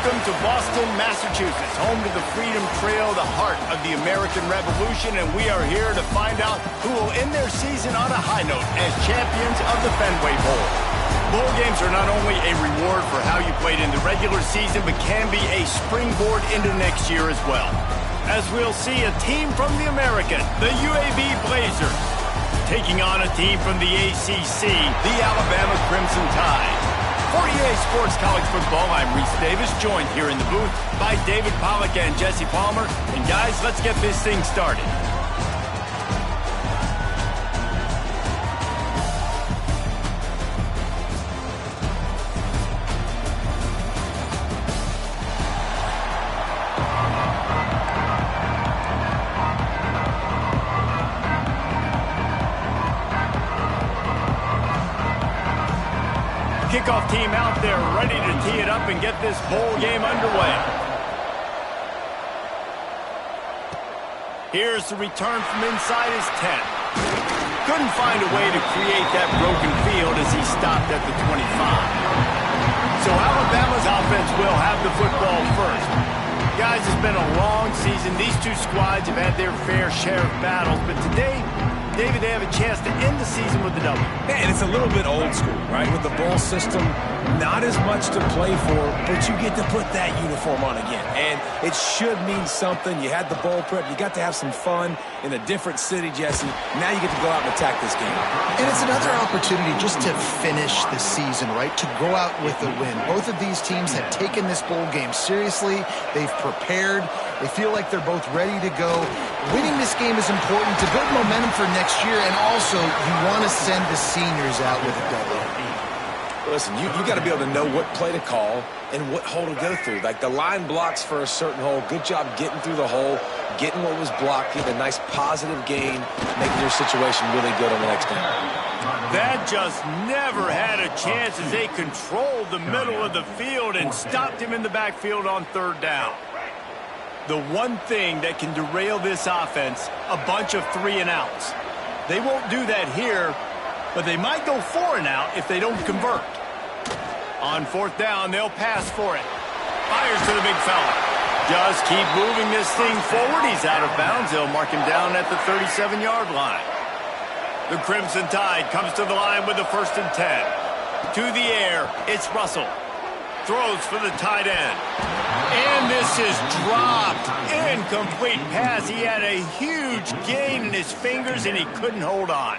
Welcome to Boston, Massachusetts, home to the Freedom Trail, the heart of the American Revolution, and we are here to find out who will end their season on a high note as champions of the Fenway Bowl. Bowl games are not only a reward for how you played in the regular season, but can be a springboard into next year as well. As we'll see a team from the American, the UAB Blazers, taking on a team from the ACC, the Alabama Crimson Tide. For EA Sports College Football, I'm Reese Davis, joined here in the booth by David Pollack and Jesse Palmer. And guys, let's get this thing started. Kickoff team out there ready to tee it up and get this bowl game underway. Here's the return from inside his 10. Couldn't find a way to create that broken field as he stopped at the 25. So Alabama's offense will have the football first. Guys, it's been a long season. These two squads have had their fair share of battles, but today, David, they have a chance to end the season with a W. And it's a little bit old school, right? With the bowl system, not as much to play for, but you get to put that uniform on again. And it should mean something. You had the bowl prep. You got to have some fun in a different city, Jesse. Now you get to go out and attack this game. And it's another opportunity just to finish the season, right? To go out with a win. Both of these teams have taken this bowl game seriously. They've prepared. They feel like they're both ready to go. Winning this game is important to build momentum for next year, and also you want to send the seniors out with a W. Listen, you got to be able to know what play to call and what hole to go through. Like the line blocks for a certain hole. Good job getting through the hole, getting what was blocked, getting a nice positive gain, making your situation really good on the next down. That just never had a chance as they controlled the middle of the field and stopped him in the backfield on third down. The one thing that can derail this offense, a bunch of 3-and-outs. They won't do that here, but they might go 4-and-out if they don't convert. On fourth down, they'll pass for it. Fires to the big fella. Just keep moving this thing forward. He's out of bounds. They'll mark him down at the 37-yard line. The Crimson Tide comes to the line with the 1st and 10. To the air, it's Russell. Throws for the tight end. And this is dropped. Incomplete pass. He had a huge gain in his fingers, and he couldn't hold on.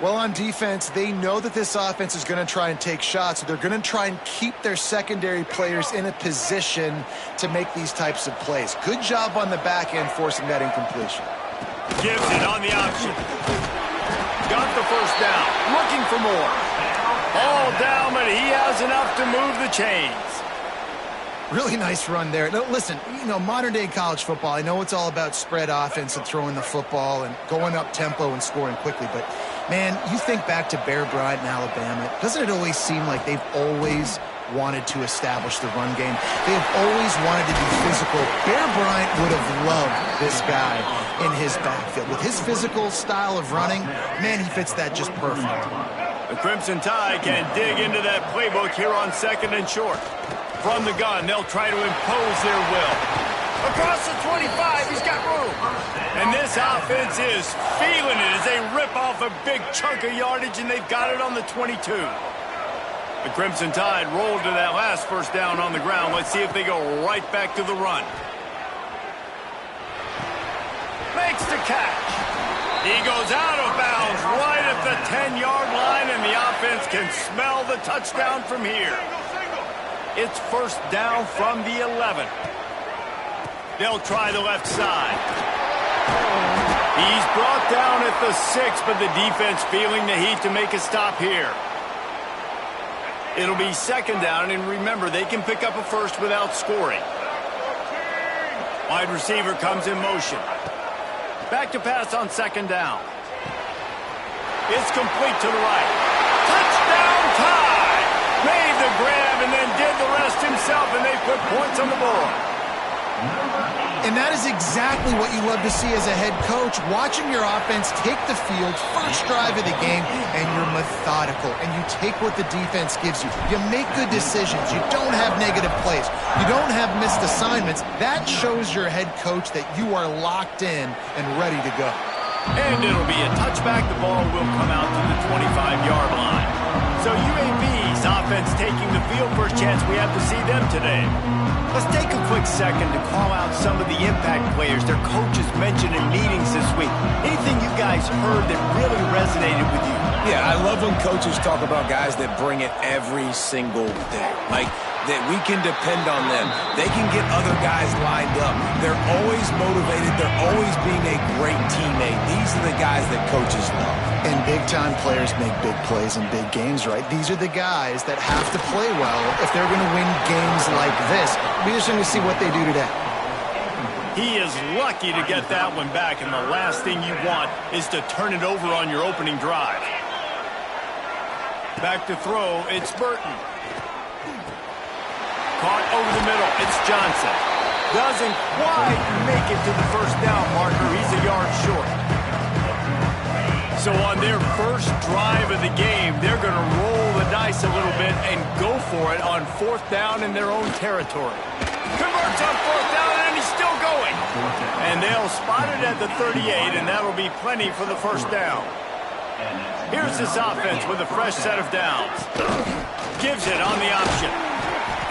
Well, on defense, they know that this offense is going to try and take shots, so they're going to try and keep their secondary players in a position to make these types of plays. Good job on the back end forcing that incompletion. Gives it on the option. Got the first down. Looking for more. All down, but he has enough to move the chains. Really nice run there. Now, listen, you know, modern-day college football, I know it's all about spread offense and throwing the football and going up tempo and scoring quickly, but, man, you think back to Bear Bryant in Alabama, doesn't it always seem like they've always wanted to establish the run game? They have always wanted to be physical. Bear Bryant would have loved this guy in his backfield. With his physical style of running, man, he fits that just perfect. The Crimson Tide can dig into that playbook here on 2nd and short. From the gun, they'll try to impose their will. Across the 25, he's got room. And this offense is feeling it as they rip off a big chunk of yardage, and they've got it on the 22. The Crimson Tide rolled to that last first down on the ground. Let's see if they go right back to the run. Makes the catch. He goes out of bounds right at the 10-yard line, and the offense can smell the touchdown from here. It's first down from the 11. They'll try the left side. He's brought down at the 6, but the defense feeling the heat to make a stop here. It'll be 2nd down, and remember, they can pick up a first without scoring. Wide receiver comes in motion. Back to pass on 2nd down. It's complete to the right. Touchdown Tide! Made the grab and then did the rest himself, and they put points on the board. And that is exactly what you love to see as a head coach, watching your offense take the field, first drive of the game, and you're methodical, and you take what the defense gives you. You make good decisions. You don't have negative plays. You don't have missed assignments. That shows your head coach that you are locked in and ready to go. And it'll be a touchback. The ball will come out to the 25-yard line. So UAB's offense taking the field. First chance we have to see them today. Let's take a quick second to call out some of the impact players their coaches mentioned in meetings this week. Anything you guys heard that really resonated with you? Yeah, I love when coaches talk about guys that bring it every single day. Like, that we can depend on them. They can get other guys lined up. They're always motivated. They're always being a great teammate. These are the guys that coaches love. And big-time players make big plays in big games, right? These are the guys that have to play well if they're going to win games like this. We're just going to see what they do today. He is lucky to get that one back, and the last thing you want is to turn it over on your opening drive. Back to throw, it's Burton. Caught over the middle, it's Johnson. Doesn't quite make it to the first down marker. He's a yard short. So on their first drive of the game, they're going to roll the dice a little bit and go for it on fourth down in their own territory. Converts on fourth down, and he's still going. And they'll spot it at the 38, and that'll be plenty for the first down. Here's this offense with a fresh set of downs. Gives it on the option.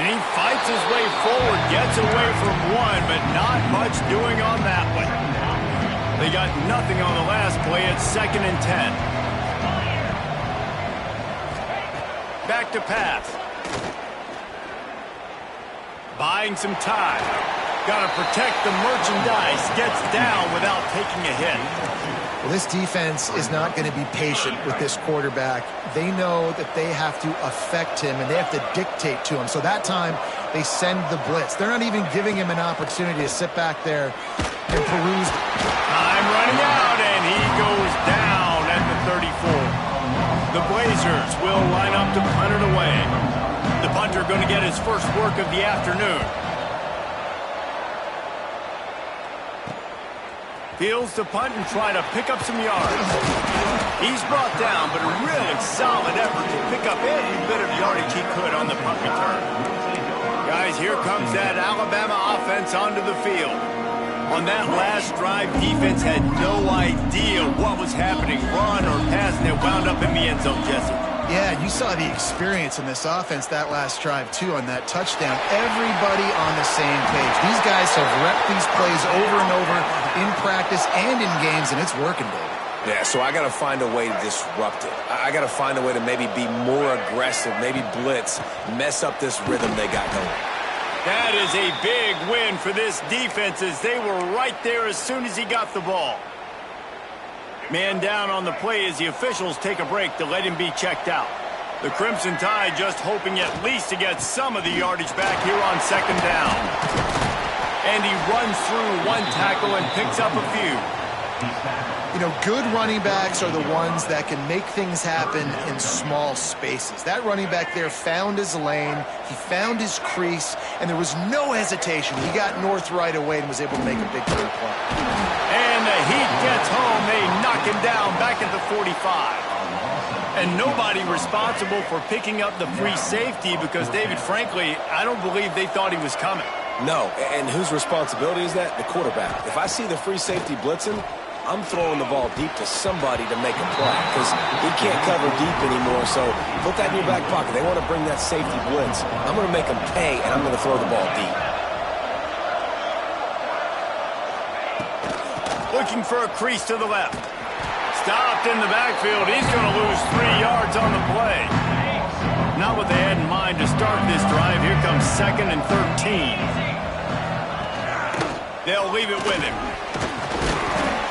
And he fights his way forward, gets away from one, but not much doing on that one. They got nothing on the last play. It's 2nd and 10. Back to pass. Buying some time. Got to protect the merchandise. Gets down without taking a hit. Well, this defense is not going to be patient with this quarterback. They know that they have to affect him, and they have to dictate to him. So that time, they send the blitz. They're not even giving him an opportunity to sit back there and peruse. Time running out, and he goes down at the 34. The Blazers will line up to punt it away. The punter going to get his first work of the afternoon. Fields to punt and try to pick up some yards. He's brought down, but a really solid effort to pick up every bit of yardage he could on the punt return. Guys, here comes that Alabama offense onto the field. On that last drive, defense had no idea what was happening, run or pass, and it wound up in the end zone, Jesse. Yeah, you saw the experience in this offense that last drive, too, on that touchdown. Everybody on the same page. These guys have repped these plays over and over in practice and in games, and it's working, baby. Yeah, so I got to find a way to disrupt it. I got to find a way to maybe be more aggressive, maybe blitz, mess up this rhythm they got going. That is a big win for this defense as they were right there as soon as he got the ball. Man down on the play as the officials take a break to let him be checked out. The Crimson Tide just hoping at least to get some of the yardage back here on 2nd down. And he runs through one tackle and picks up a few. You know, good running backs are the ones that can make things happen in small spaces. That running back there found his lane, he found his crease, and there was no hesitation. He got north right away and was able to make a big play. And the Heat gets home. They knock him down back at the 45. And nobody responsible for picking up the free safety because, David, frankly, I don't believe they thought he was coming. No, and whose responsibility is that? The quarterback. If I see the free safety blitzing, I'm throwing the ball deep to somebody to make a play because we can't cover deep anymore, so put that in your back pocket. They want to bring that safety blitz. I'm going to make them pay, and I'm going to throw the ball deep. Looking for a crease to the left. Stopped in the backfield. He's going to lose 3 yards on the play. Not what they had in mind to start this drive. Here comes 2nd and 13. They'll leave it with him.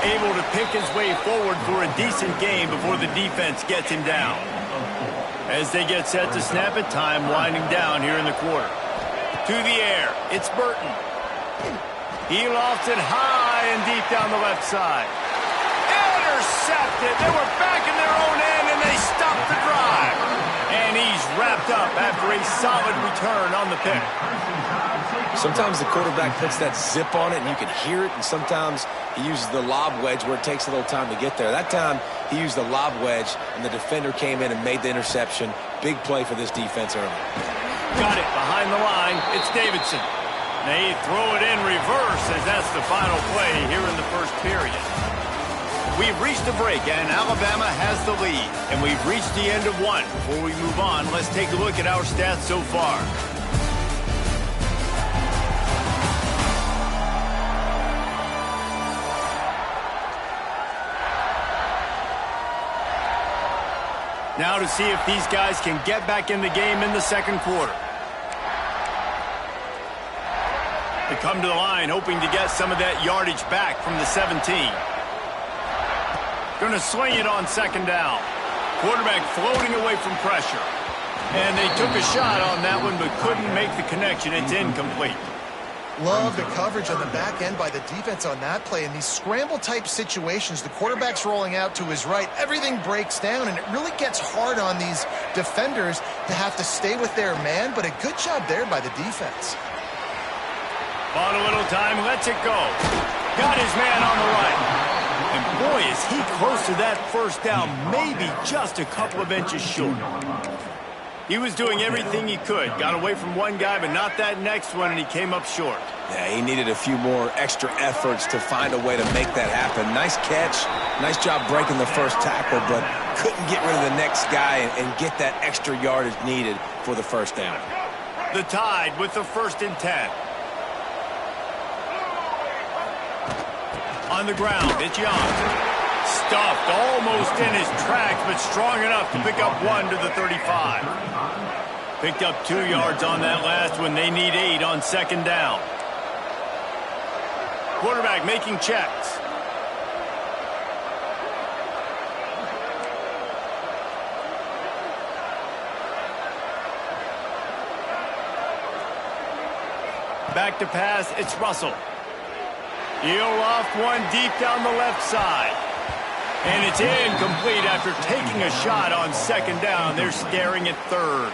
Able to pick his way forward for a decent game before the defense gets him down. As they get set to snap it, time winding down here in the quarter. To the air, it's Burton. He lofts it high and deep down the left side. Intercepted. They were back in their own end, and they stopped the drive. And he's wrapped picked up after a solid return on the pick. Sometimes the quarterback puts that zip on it and you can hear it, and sometimes he uses the lob wedge where it takes a little time to get there. That time he used the lob wedge and the defender came in and made the interception. Big play for this defense early. Got it behind the line. It's Davidson. They throw it in reverse as that's the final play here in the first period. We've reached a break, and Alabama has the lead. And we've reached the end of one. Before we move on, let's take a look at our stats so far. Now to see if these guys can get back in the game in the second quarter. They come to the line hoping to get some of that yardage back from the 17. Going to swing it on second down. Quarterback floating away from pressure. And they took a shot on that one but couldn't make the connection. It's incomplete. Love the coverage on the back end by the defense on that play. In these scramble-type situations, the quarterback's rolling out to his right. Everything breaks down, and it really gets hard on these defenders to have to stay with their man, but a good job there by the defense. Bought a little time, lets it go. Got his man on the right. And boy, is he close to that first down, maybe just a couple of inches short. He was doing everything he could. Got away from one guy, but not that next one, and he came up short. Yeah, he needed a few more extra efforts to find a way to make that happen. Nice catch. Nice job breaking the first tackle, but couldn't get rid of the next guy and get that extra yardage needed for the first down. The Tide with the 1st and 10. On the ground, it's Young. Stuffed almost in his tracks, but strong enough to pick up 1 to the 35. Picked up 2 yards on that last one. They need 8 on second down. Quarterback making checks. Back to pass, it's Russell. He'll off one deep down the left side. And it's incomplete after taking a shot on second down. They're staring at third.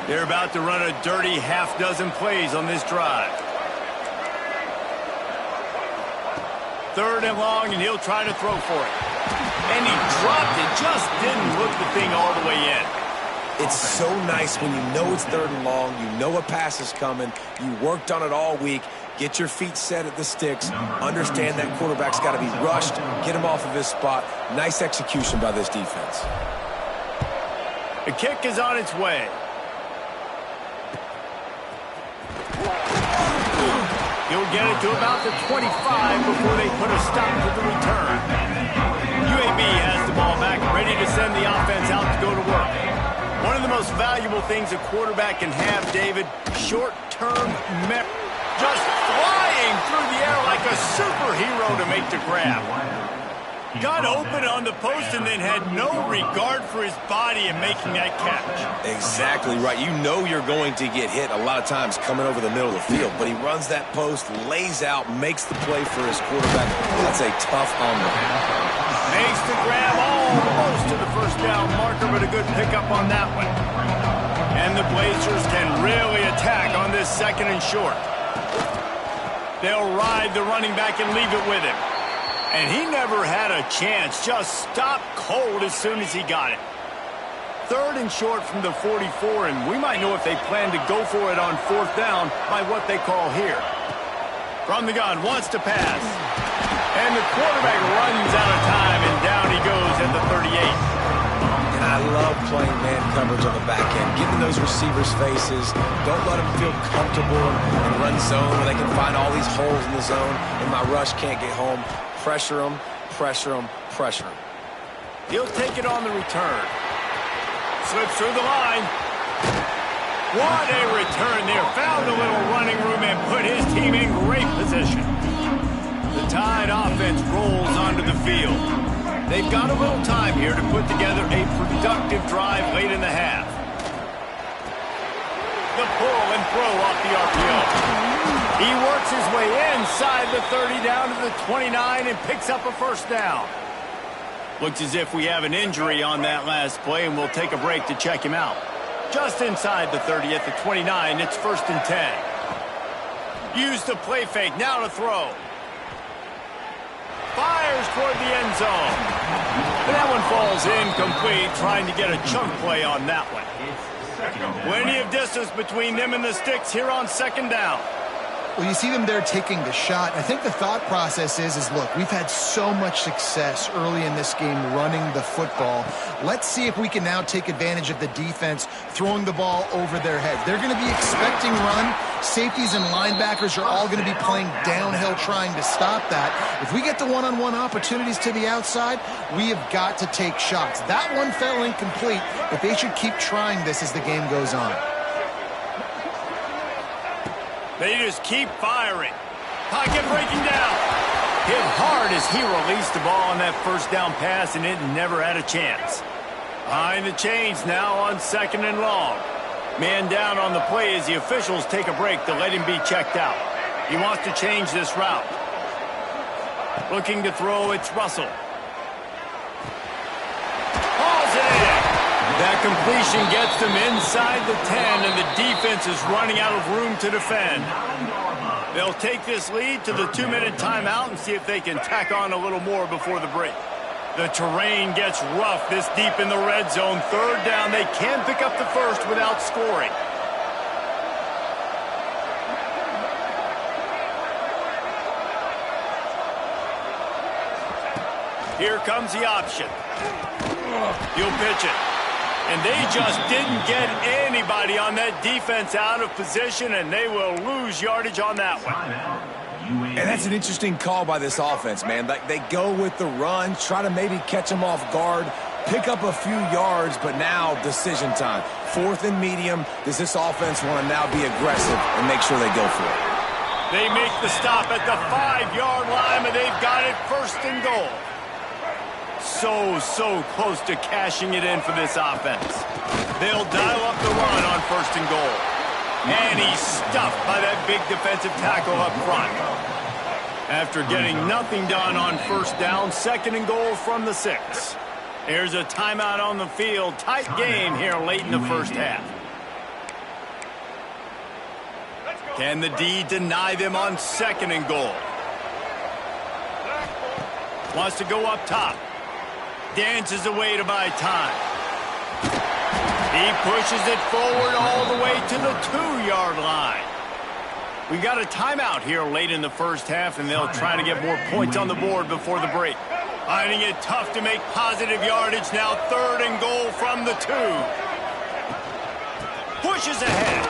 They're about to run a dirty half-dozen plays on this drive. 3rd and long, and he'll try to throw for it. And he dropped it, just didn't look the thing all the way in. It's so nice when you know it's 3rd and long, you know a pass is coming, you worked on it all week, get your feet set at the sticks, understand that quarterback's got to be rushed, get him off of his spot. Nice execution by this defense. The kick is on its way. He'll get it to about the 25 before they put a stop to the return. UAB has the ball back, ready to send the offense out to go to work. One of the most valuable things a quarterback can have, David, short-term memory. Just flying through the air like a superhero to make the grab. Got open on the post and then had no regard for his body in making that catch. Exactly right. You know you're going to get hit a lot of times coming over the middle of the field, but he runs that post, lays out, makes the play for his quarterback. That's a tough humble. Makes the grab almost to the first down marker, but a good pickup on that one. And the Blazers can really attack on this 2nd and short. They'll ride the running back and leave it with him. And he never had a chance, just stopped cold as soon as he got it. 3rd and short from the 44, and we might know if they plan to go for it on 4th down by what they call here. From the gun, wants to pass. And the quarterback runs out of time, and down he goes at the 38. And I love playing man coverage on the back end, getting those receivers' faces. Don't let them feel comfortable and run zone where they can find all these holes in the zone, and my rush can't get home. Pressure them, pressure them, pressure them. He'll take it on the return. Slips through the line. What a return there. Found a little running room and put his team in great position. The Tide offense rolls onto the field. They've got a little time here to put together a productive drive late in the half. The pull and throw off the RPO. He works his way inside the 30 down to the 29 and picks up a first down. Looks as if we have an injury on that last play, and we'll take a break to check him out. Just inside the 30 at the 29, it's 1st and 10. Use the play fake, now to throw. Fires toward the end zone. And that one falls incomplete, trying to get a chunk play on that one. Plenty of distance between them and the sticks here on 2nd down. Well, you see them there taking the shot. I think the thought process is look, we've had so much success early in this game running the football. Let's see if we can now take advantage of the defense throwing the ball over their heads. They're going to be expecting run. Safeties and linebackers are all going to be playing downhill trying to stop that. If we get the one-on-one opportunities to the outside, we have got to take shots. That one fell incomplete, but they should keep trying this as the game goes on. They just keep firing. Pocket breaking down. Hit hard as he released the ball on that 1st down pass, and it never had a chance. Behind the chains now on 2nd and long. Man down on the play as the officials take a break to let him be checked out. He wants to change this route. Looking to throw, it's Russell. Hauls it in. That completion gets them inside the 10, and the defense is running out of room to defend. They'll take this lead to the 2-minute timeout and see if they can tack on a little more before the break. The terrain gets rough this deep in the red zone. 3rd down, they can pick up the first without scoring. Here comes the option. He'll pitch it. And they just didn't get anybody on that defense out of position, and they will lose yardage on that one. And that's an interesting call by this offense, man. Like, they go with the run, try to maybe catch them off guard, pick up a few yards, but now decision time. 4th and medium. Does this offense want to now be aggressive and make sure they go for it? They make the stop at the 5-yard line, and they've got it 1st and goal. So close to cashing it in for this offense. They'll dial up the run on 1st and goal. And he's stuffed by that big defensive tackle up front. After getting nothing done on 1st down, 2nd and goal from the 6. There's a timeout on the field. Tight game here late in the 1st half. Can the D deny them on 2nd and goal? Wants to go up top. Dances away to buy time. He pushes it forward all the way to the 2-yard line. We got a timeout here late in the 1st half, and they'll try to get more points on the board before the break. Finding it tough to make positive yardage now. 3rd and goal from the 2. Pushes ahead.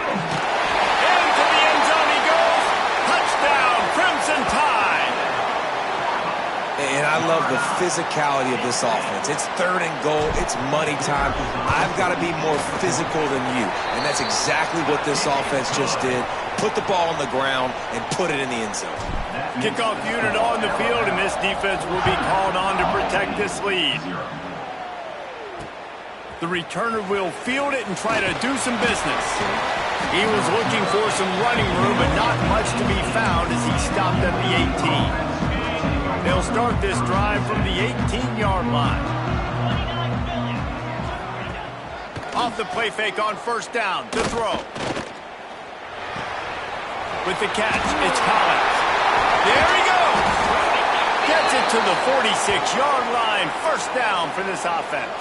Into the end zone he goes. Touchdown, Crimson Tide. And I love the physicality of this offense. It's 3rd and goal. It's money time. I've got to be more physical than you. And that's exactly what this offense just did. Put the ball on the ground and put it in the end zone. Kickoff unit on the field, and this defense will be called on to protect this lead. The returner will field it and try to do some business. He was looking for some running room, but not much to be found as he stopped at the 18. They'll start this drive from the 18-yard line. Off the play fake on 1st down to throw. With the catch, it's Collins. There he goes. Gets it to the 46-yard line. 1st down for this offense.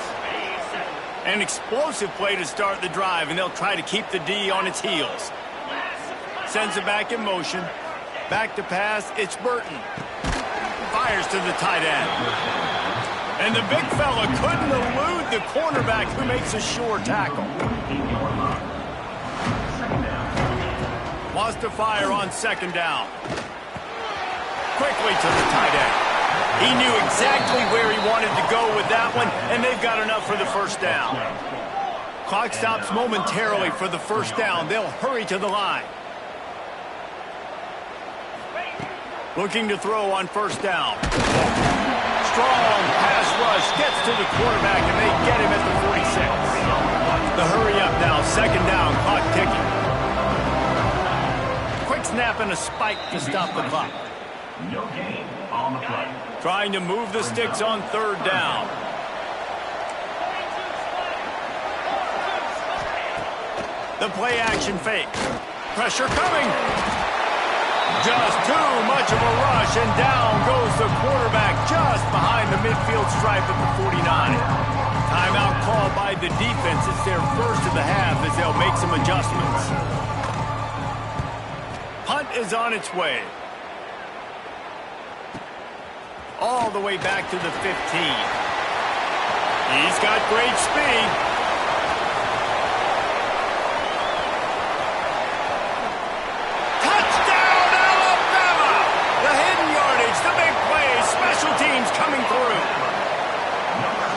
An explosive play to start the drive, and they'll try to keep the D on its heels. Sends it back in motion. Back to pass, it's Burton. Fires to the tight end. And the big fella couldn't elude the cornerback who makes a sure tackle. Wants to fire on 2nd down. Quickly to the tight end. He knew exactly where he wanted to go with that one, and they've got enough for the 1st down. Clock stops momentarily for the 1st down. They'll hurry to the line. Looking to throw on 1st down. Strong pass rush gets to the quarterback, and they get him at the 46. The hurry up now, 2nd down, clock ticking. Quick snap and a spike to stop the clock. No gain on the play. Trying to move the sticks on 3rd down. The play action fake. Pressure coming. Just too much of a rush, and down goes the quarterback just behind the midfield stripe at the 49. Timeout called by the defense. It's their first of the half as they'll make some adjustments. Punt is on its way. All the way back to the 15. He's got great speed. Touchdown, Alabama! The hidden yardage, the big play, special teams coming through.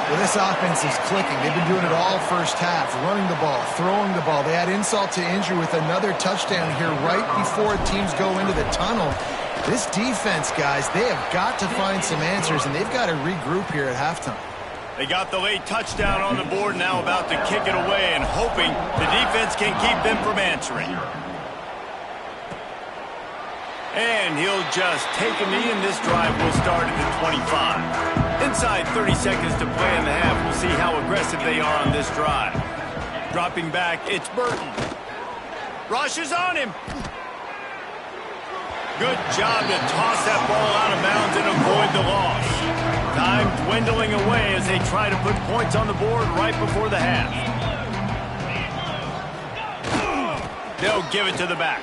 Well, this offense is clicking. They've been doing it all first half, running the ball, throwing the ball. They add insult to injury with another touchdown here right before teams go into the tunnel. This defense, guys, they have got to find some answers, and they've got to regroup here at halftime. They got the late touchdown on the board, now about to kick it away and hoping the defense can keep them from answering. And he'll just take a knee, and this drive will start at the 25. Inside 30 seconds to play in the half. We'll see how aggressive they are on this drive. Dropping back, it's Burton. Rushes on him. Good job to toss that ball out of bounds and avoid the loss. Time dwindling away as they try to put points on the board right before the half. They'll give it to the back.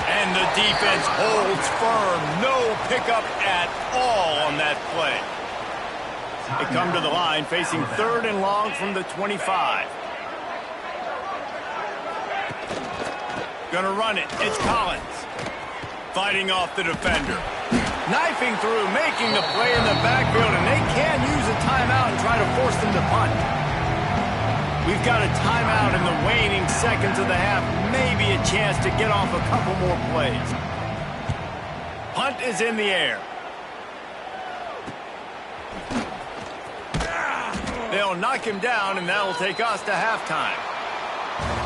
And the defense holds firm. No pickup at all on that play. They come to the line facing 3rd and long from the 25. Gonna run it. It's Collins. Fighting off the defender. Knifing through, making the play in the backfield, and they can use a timeout and try to force them to punt. We've got a timeout in the waning seconds of the half. Maybe a chance to get off a couple more plays. Punt is in the air. They'll knock him down, and that'll take us to halftime.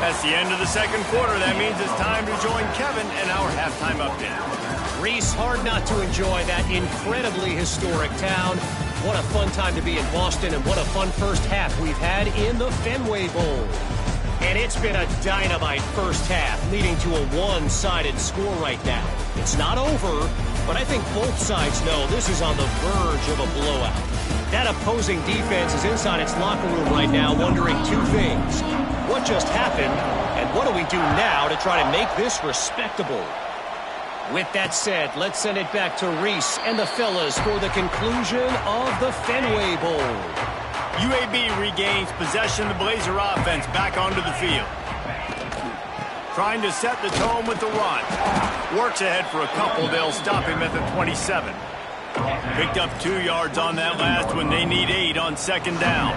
That's the end of the second quarter. That means it's time to join Kevin and our halftime update. Reese, hard not to enjoy that incredibly historic town. What a fun time to be in Boston, and what a fun first half we've had in the Fenway Bowl. And it's been a dynamite first half, leading to a one-sided score right now. It's not over, but I think both sides know this is on the verge of a blowout. That opposing defense is inside its locker room right now wondering two things. What just happened, and what do we do now to try to make this respectable? With that said, let's send it back to Reese and the fellas for the conclusion of the Fenway Bowl. UAB regains possession of the Blazer offense back onto the field. Trying to set the tone with the run. Works ahead for a couple. They'll stop him at the 27. Picked up 2 yards on that last one. They need 8 on second down.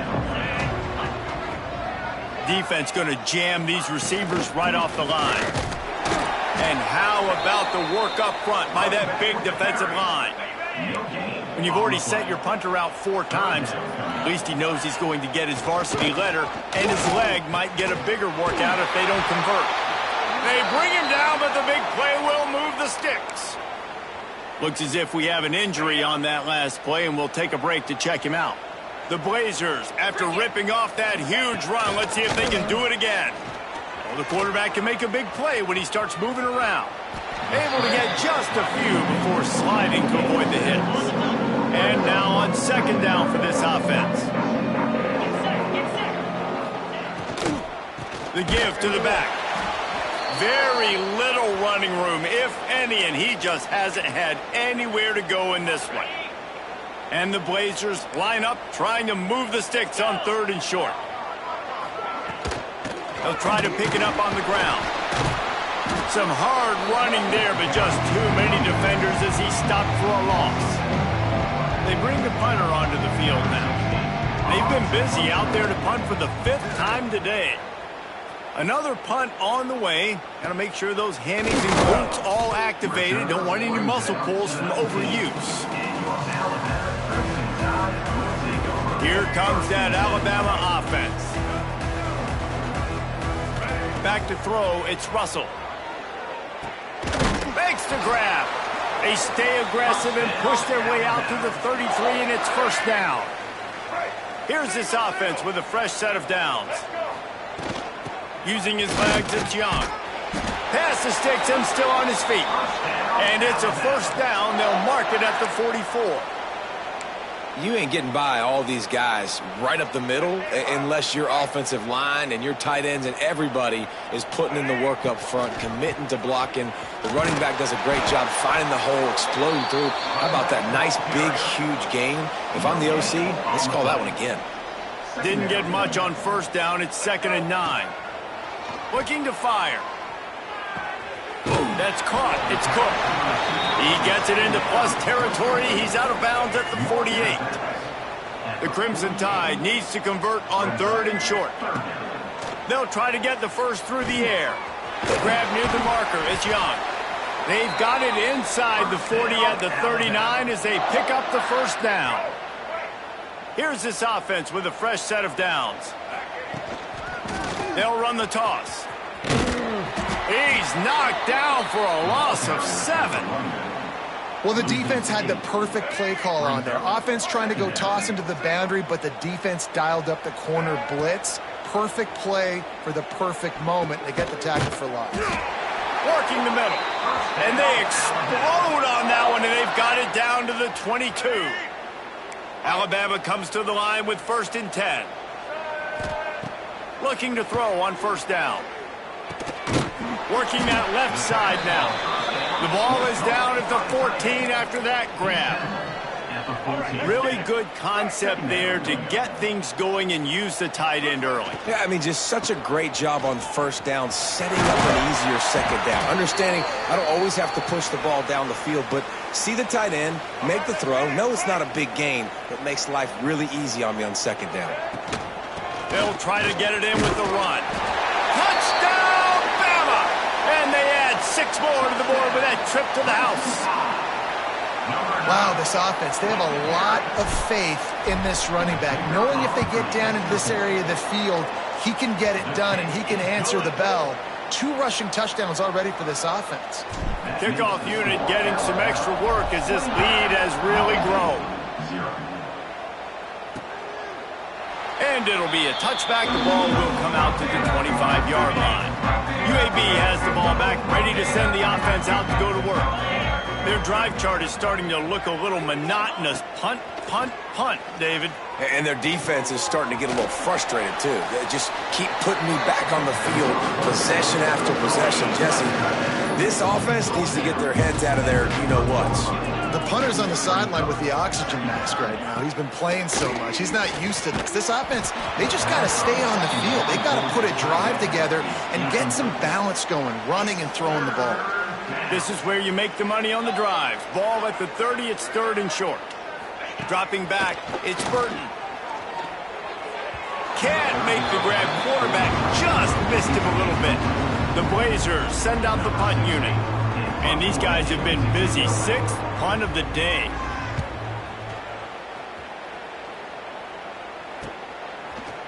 Defense going to jam these receivers right off the line. And how about the work up front by that big defensive line? When you've already sent your punter out 4 times, at least he knows he's going to get his varsity letter, and his leg might get a bigger workout if they don't convert. They bring him down, but the big play will move the sticks. Looks as if we have an injury on that last play, and we'll take a break to check him out. The Blazers, after ripping off that huge run, let's see if they can do it again. Well, the quarterback can make a big play when he starts moving around. Able to get just a few before sliding to avoid the hits. And now on second down for this offense. The give to the back. Very little running room, if any, and he just hasn't had anywhere to go in this one. And the Blazers line up, trying to move the sticks on 3rd and short. They'll try to pick it up on the ground. Some hard running there, but just too many defenders as he stopped for a loss. They bring the punter onto the field now. They've been busy out there to punt for the 5th time today. Another punt on the way. Got to make sure those hammies and glutes all activated. Don't want any muscle pulls from overuse. Here comes that Alabama offense. Back to throw, it's Russell. Makes the grab. They stay aggressive and push their way out to the 33, and it's first down. Here's this offense with a fresh set of downs. Using his legs, it's Young. Pass to sticks him still on his feet. And it's a first down. They'll mark it at the 44. You ain't getting by all these guys right up the middle unless your offensive line and your tight ends and everybody is putting in the work up front, committing to blocking. The running back does a great job finding the hole, exploding through. How about that nice, big, huge gain? If I'm the OC, let's call that one again. Didn't get much on first down. It's 2nd and 9. Looking to fire. That's caught. It's Cook. He gets it into plus territory. He's out of bounds at the 48. The Crimson Tide needs to convert on 3rd and short. They'll try to get the first through the air. Grab near the marker. It's Young. They've got it inside the 40 at the 39 as they pick up the first down. Here's this offense with a fresh set of downs. They'll run the toss. He's knocked down for a loss of 7. Well, the defense had the perfect play call on there. Offense trying to go toss into the boundary, but the defense dialed up the corner blitz. Perfect play for the perfect moment. They get the tackle for loss. Working the middle. And they explode on that one, and they've got it down to the 22. Alabama comes to the line with 1st and 10. Looking to throw on first down. Working that left side now. The ball is down at the 14 after that grab. Really good concept there to get things going and use the tight end early. Yeah, I mean, just such a great job on first down, setting up an easier second down. Understanding I don't always have to push the ball down the field, but see the tight end, make the throw. No, it's not a big gain, but makes life really easy on me on second down. They'll try to get it in with the run. Touchdown, Bama! And they add 6 more to the board with that trip to the house. Wow, this offense, they have a lot of faith in this running back. Knowing if they get down into this area of the field, he can get it done and he can answer the bell. 2 rushing touchdowns already for this offense. Kickoff unit getting some extra work as this lead has really grown. And it'll be a touchback. The ball will come out to the 25-yard line. UAB has the ball back, ready to send the offense out to go to work. Their drive chart is starting to look a little monotonous. Punt, punt, punt, David. And their defense is starting to get a little frustrated, too. They just keep putting me back on the field, possession after possession. Jesse, this offense needs to get their heads out of their you-know-whats. The punter's on the sideline with the oxygen mask right now. He's been playing so much. He's not used to this. This offense, they just got to stay on the field. They've got to put a drive together and get some balance going, running and throwing the ball. This is where you make the money on the drives. Ball at the 30, it's 3rd and short. Dropping back, it's Burton. Can't make the grab. Quarterback just missed him a little bit. The Blazers send out the punt unit. And these guys have been busy. 6th punt of the day.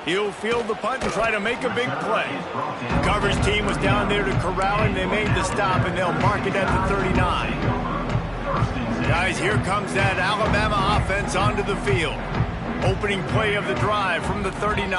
He'll field the punt and try to make a big play. The coverage team was down there to corral him. They made the stop, and they'll mark it at the 39. Guys, here comes that Alabama offense onto the field. Opening play of the drive from the 39.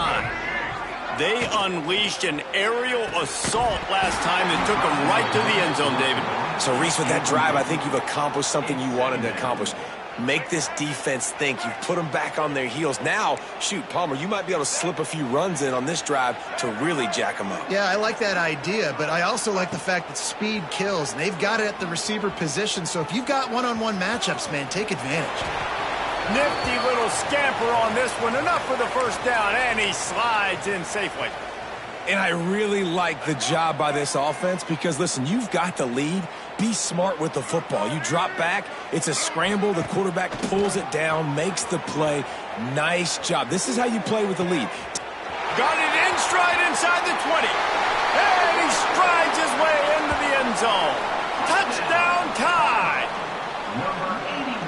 They unleashed an aerial assault last time that took them right to the end zone, David. So, Reese, with that drive, I think you've accomplished something you wanted to accomplish. Make this defense think. You've put them back on their heels. Now, shoot, Palmer, you might be able to slip a few runs in on this drive to really jack them up. Yeah, I like that idea, but I also like the fact that speed kills, and they've got it at the receiver position. So if you've got one-on-one matchups, man, take advantage. Nifty little scamper on this one. Enough for the first down, and he slides in safely. And I really like the job by this offense because, listen, you've got the lead. Be smart with the football. You drop back, it's a scramble. The quarterback pulls it down, makes the play. Nice job. This is how you play with the lead. Got it in stride inside the 20. And he strides his way into the end zone. Touchdown Tide.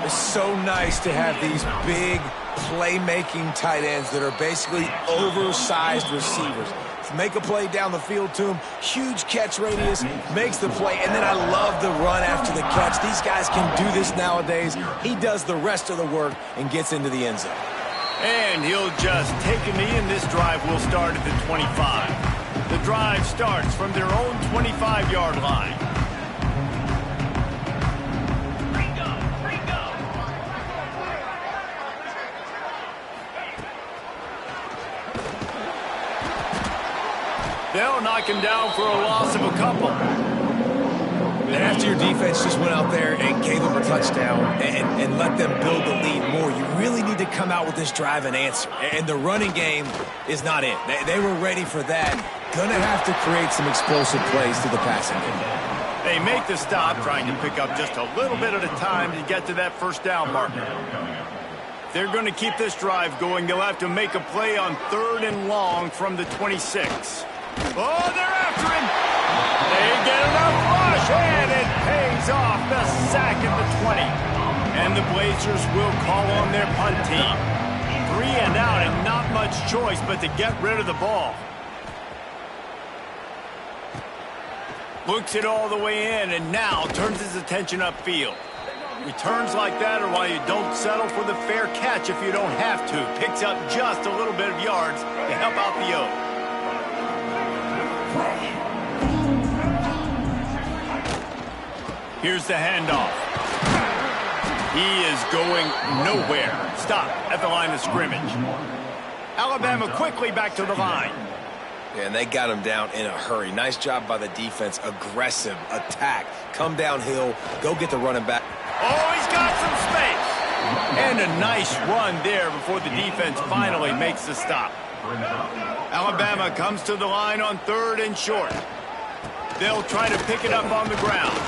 It's so nice to have these big playmaking tight ends that are basically oversized receivers. Make a play down the field to him. Huge catch radius, makes the play, and then I love the run after the catch. These guys can do this nowadays. He does the rest of the work and gets into the end zone. And he'll just take a knee, and this drive will start at the 25. The drive starts from their own 25-yard line. They'll knock him down for a loss of a couple. And after your defense just went out there and gave them a touchdown and let them build the lead more, you really need to come out with this drive and answer. And the running game is not it. They were ready for that. Going to have to create some explosive plays through the passing game. They make the stop, trying to pick up just a little bit at a time to get to that first down marker. If they're going to keep this drive going, they'll have to make a play on 3rd and long from the 26. Oh, they're after him. They get enough rush, and it pays off. The sack at the 20. And the Blazers will call on their punt team. 3 and out, and not much choice but to get rid of the ball. Looks it all the way in, and now turns his attention upfield. Returns like that are why you don't settle for the fair catch if you don't have to. Picks up just a little bit of yards to help out the O. Here's the handoff. He is going nowhere. Stop at the line of scrimmage. Alabama quickly back to the line. Yeah, and they got him down in a hurry. Nice job by the defense. Aggressive attack. Come downhill. Go get the running back. Oh, he's got some space. And a nice run there before the defense finally makes the stop. Alabama comes to the line on 3rd and short. They'll try to pick it up on the ground.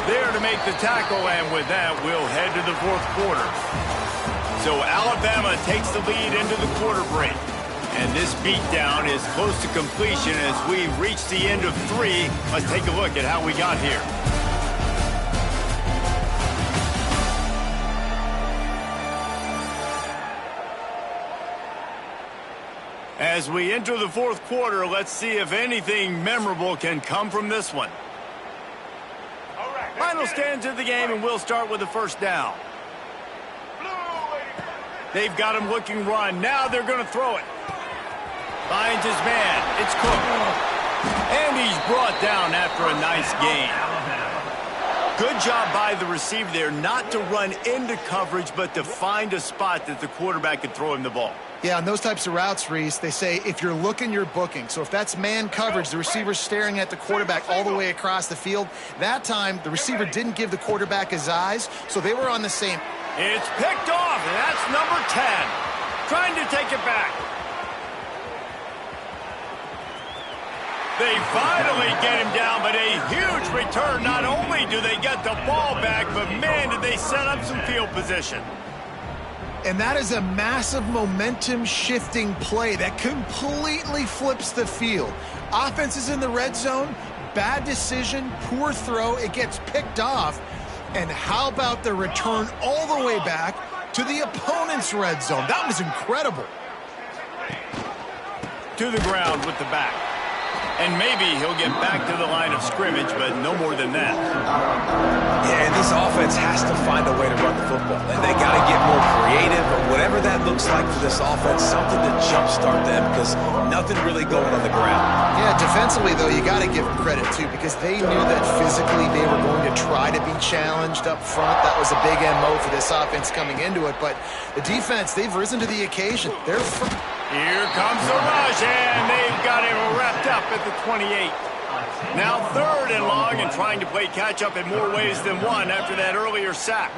There to make the tackle, and with that, we'll head to the 4th quarter. So Alabama takes the lead into the quarter break. And this beatdown is close to completion as we reach the end of 3. Let's take a look at how we got here. As we enter the 4th quarter, let's see if anything memorable can come from this one. Final stands of the game, and we'll start with the first down. They've got him looking run. Now they're going to throw it. Finds his man. It's Cook. And he's brought down after a nice gain. Good job by the receiver there not to run into coverage, but to find a spot that the quarterback could throw him the ball. Yeah, on those types of routes, Reese, they say if you're looking, you're booking. So if that's man coverage, the receiver's staring at the quarterback all the way across the field. That time, the receiver didn't give the quarterback his eyes, so they were on the same. It's picked off, and that's number 10. Trying to take it back. They finally get him down, but a huge return. Not only do they get the ball back, but man, did they set up some field position. And that is a massive momentum-shifting play that completely flips the field. Offense is in the red zone, bad decision, poor throw, it gets picked off. And how about the return all the way back to the opponent's red zone? That was incredible. To the ground with the back. And maybe he'll get back to the line of scrimmage, but no more than that. Yeah, and this offense has to find a way to run the football. And they got to get more creative, or whatever that looks like for this offense, something to jumpstart them, because nothing really going on the ground. Yeah, defensively, though, you got to give them credit, too, because they knew that physically they were going to try to be challenged up front. That was a big MO for this offense coming into it. But the defense, they've risen to the occasion. Here comes the rush, and they've got him wrapped up at the 28. Now 3rd and long, and trying to play catch-up in more ways than one after that earlier sack.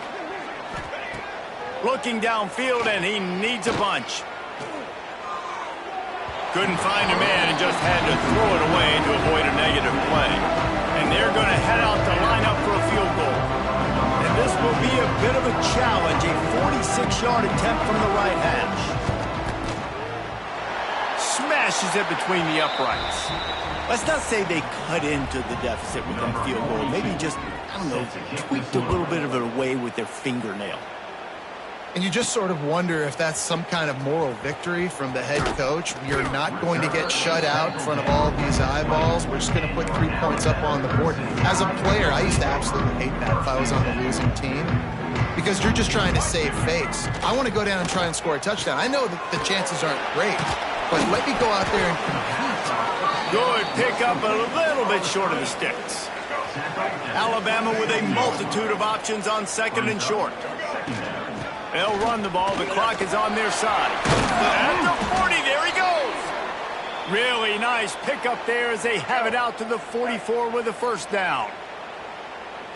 Looking downfield, and he needs a bunch. Couldn't find a man and just had to throw it away to avoid a negative play. And they're going to head out to line up for a field goal. And this will be a bit of a challenge, a 46-yard attempt from the right hash. Smashes it between the uprights. Let's not say they cut into the deficit with that field goal. Maybe just, I don't know, tweaked a little bit of it away with their fingernail. And you just sort of wonder if that's some kind of moral victory from the head coach. You're not going to get shut out in front of all of these eyeballs. We're just going to put 3 points up on the board. As a player, I used to absolutely hate that if I was on the losing team, because you're just trying to save face. I want to go down and try and score a touchdown. I know that the chances aren't great, but let me go out there and compete Good pickup, a little bit short of the sticks. Alabama with a multitude of options on second and short. They'll run the ball. The clock is on their side. At the 40, there he goes. Really nice pickup there as they have it out to the 44 with a first down.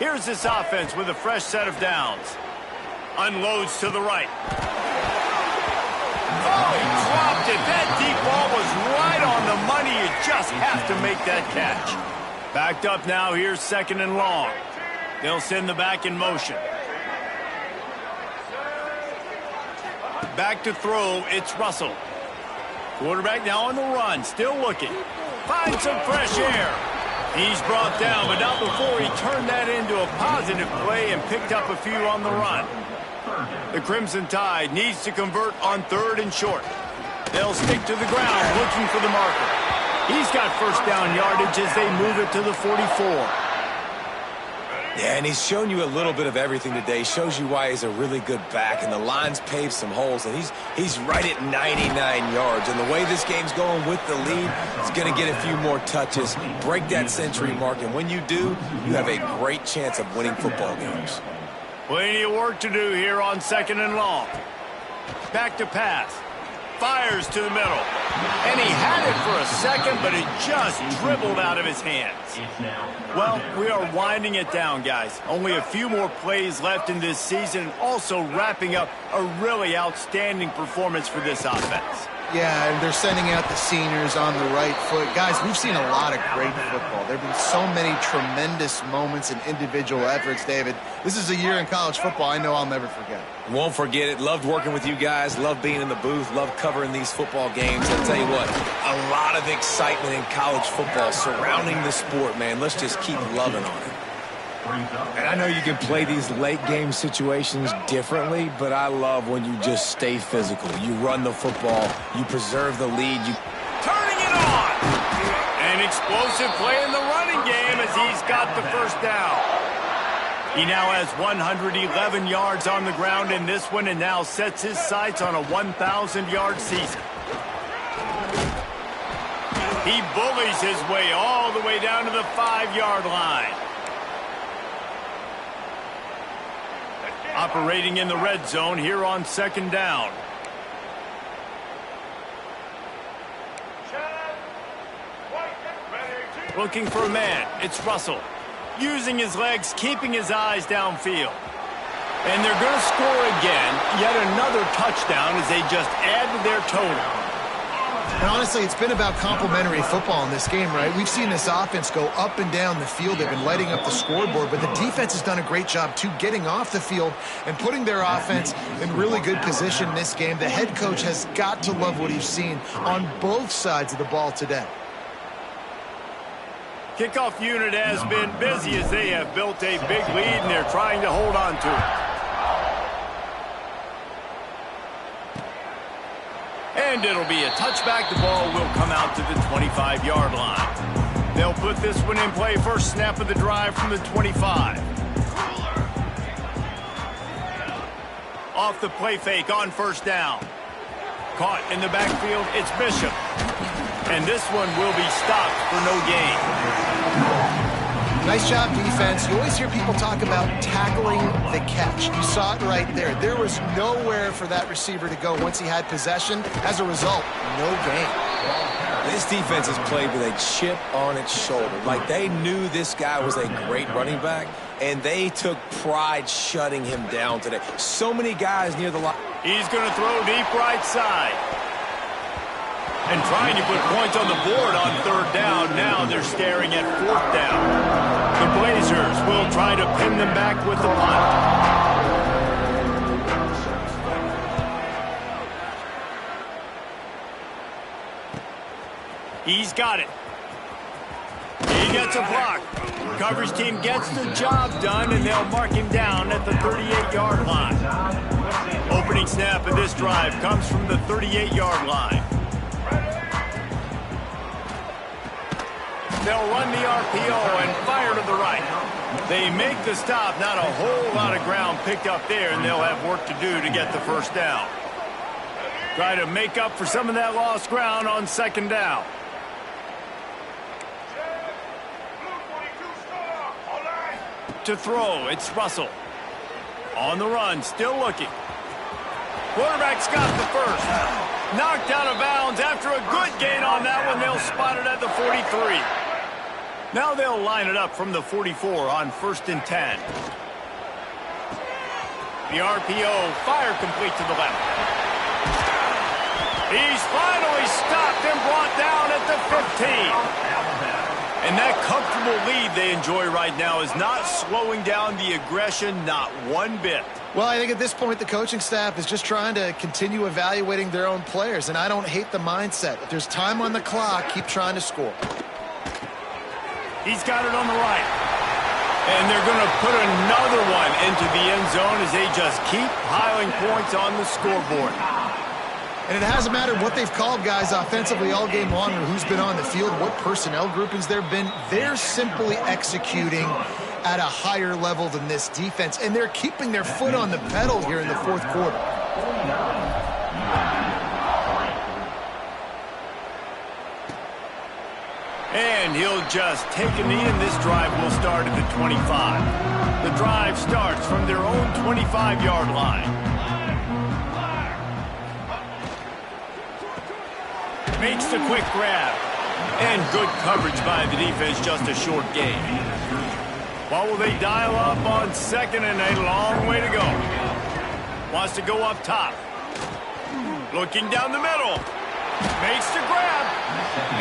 Here's this offense with a fresh set of downs. Unloads to the right. Oh, he dropped it. That deep ball was right on the money. You just have to make that catch. Backed up now. Here's second and long. They'll send the back in motion. Back to throw. It's Russell. Quarterback now on the run. Still looking. Finds some fresh air. He's brought down, but not before he turned that into a positive play and picked up a few on the run. The Crimson Tide needs to convert on third and short. They'll stick to the ground looking for the marker. He's got first down yardage as they move it to the 44. Yeah, and he's shown you a little bit of everything today. Shows you why he's a really good back, and the line's paved some holes, and he's right at 99 yards. And the way this game's going with the lead, he's going to get a few more touches, break that century mark, and when you do, you have a great chance of winning football games. Plenty of work to do here on second and long. Back to pass. Fires to the middle. And he had it for a second, but it just dribbled out of his hands. Well, we are winding it down, guys. Only a few more plays left in this season, and also wrapping up a really outstanding performance for this offense. Yeah, and they're sending out the seniors on the right foot. Guys, we've seen a lot of great football. There have been so many tremendous moments and individual efforts, David. This is a year in college football I know I'll never forget. Won't forget it. Loved working with you guys. Loved being in the booth. Loved covering these football games. I'll tell you what, a lot of excitement in college football surrounding the sport, man. Let's just keep loving on it. And I know you can play these late game situations differently, but I love when you just stay physical. You run the football, you preserve the lead. Turning it on! An explosive play in the running game as he's got the first down. He now has 111 yards on the ground in this one and now sets his sights on a 1,000-yard season. He bullies his way all the way down to the 5-yard line. Operating in the red zone here on second down. Looking for a man. It's Russell. Using his legs, keeping his eyes downfield. And they're going to score again. Yet another touchdown as they just add to their total. And honestly, it's been about complementary football in this game, right? We've seen this offense go up and down the field. They've been lighting up the scoreboard, but the defense has done a great job, too, getting off the field and putting their offense in really good position in this game. The head coach has got to love what he's seen on both sides of the ball today. Kickoff unit has been busy as they have built a big lead, and they're trying to hold on to it. And it'll be a touchback. The ball will come out to the 25-yard line. They'll put this one in play. First snap of the drive from the 25. Off the play fake on first down. Caught in the backfield. It's Bishop. And this one will be stopped for no gain. Nice job, defense. You always hear people talk about tackling the catch. You saw it right there. There was nowhere for that receiver to go once he had possession. As a result, no gain. This defense has played with a chip on its shoulder. Like they knew this guy was a great running back, and they took pride shutting him down today. So many guys near the line. He's going to throw deep right side. And trying to put points on the board on third down. Now they're staring at fourth down. The Blazers will try to pin them back with the punt. He's got it. He gets a block. Coverage team gets the job done, and they'll mark him down at the 38-yard line. Opening snap of this drive comes from the 38-yard line. They'll run the RPO and fire to the right. They make the stop. Not a whole lot of ground picked up there, and they'll have work to do to get the first down. Try to make up for some of that lost ground on second down. to throw. It's Russell. On the run, still looking. Quarterback's got the first. Knocked out of bounds after a good gain on that one. They'll spot it at the 43. Now they'll line it up from the 44 on 1st and 10. The RPO, fire complete to the left. He's finally stopped and brought down at the 15. And that comfortable lead they enjoy right now is not slowing down the aggression, not one bit. Well, I think at this point the coaching staff is just trying to continue evaluating their own players, and I don't hate the mindset. If there's time on the clock, keep trying to score. He's got it on the right. And they're going to put another one into the end zone as they just keep piling points on the scoreboard. And it hasn't mattered what they've called guys offensively all game long or who's been on the field, what personnel groupings there have been. They're simply executing at a higher level than this defense, and they're keeping their foot on the pedal here in the fourth quarter. And he'll just take a knee, and this drive will start at the 25. The drive starts from their own 25-yard line. Makes the quick grab. And good coverage by the defense, just a short gain. What will they dial up on 2nd and a long way to go? Wants to go up top. Looking down the middle. Makes the grab.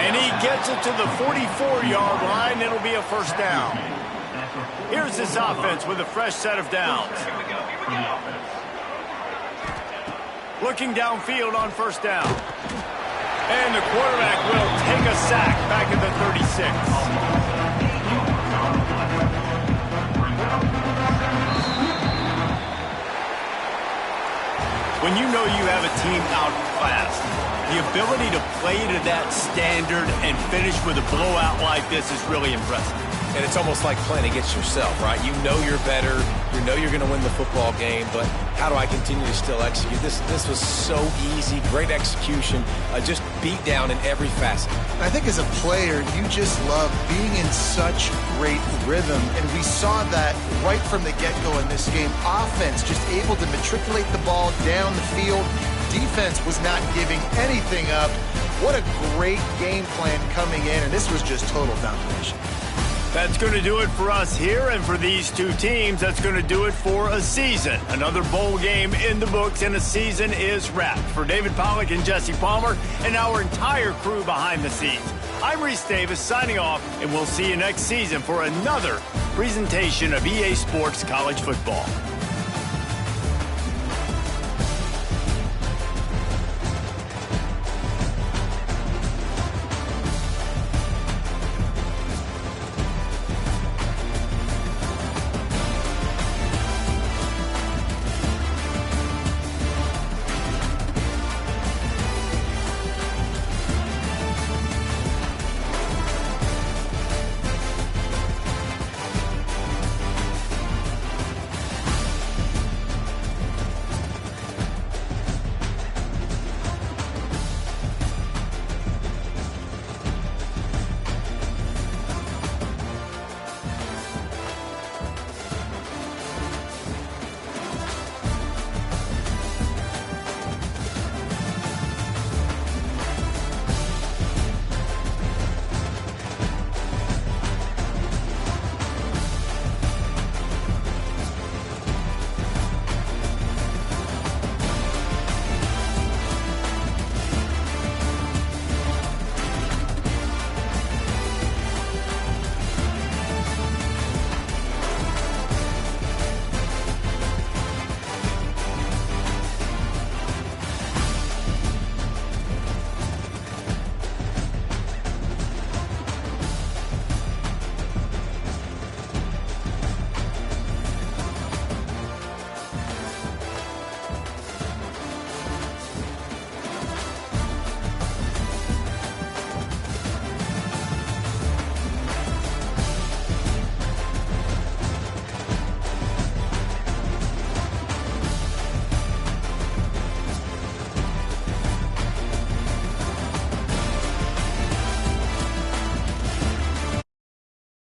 And he gets it to the 44-yard line. It'll be a first down. Here's this offense with a fresh set of downs. Looking downfield on first down. And the quarterback will take a sack back at the 36. When you know you have a team outclassed, the ability to play to that standard and finish with a blowout like this is really impressive. And it's almost like playing against yourself, right? You know you're better. You know you're going to win the football game, but how do I continue to still execute? This was so easy, great execution, just beat down in every facet. I think as a player, you just love being in such great rhythm, and we saw that right from the get-go in this game. Offense just able to matriculate the ball down the field. Defense was not giving anything up. What a great game plan coming in, and this was just total domination. That's going to do it for us here, and for these two teams, that's going to do it for a season. Another bowl game in the books, and a season is wrapped. For David Pollack and Jesse Palmer and our entire crew behind the scenes, I'm Reese Davis signing off, and we'll see you next season for another presentation of EA Sports College Football.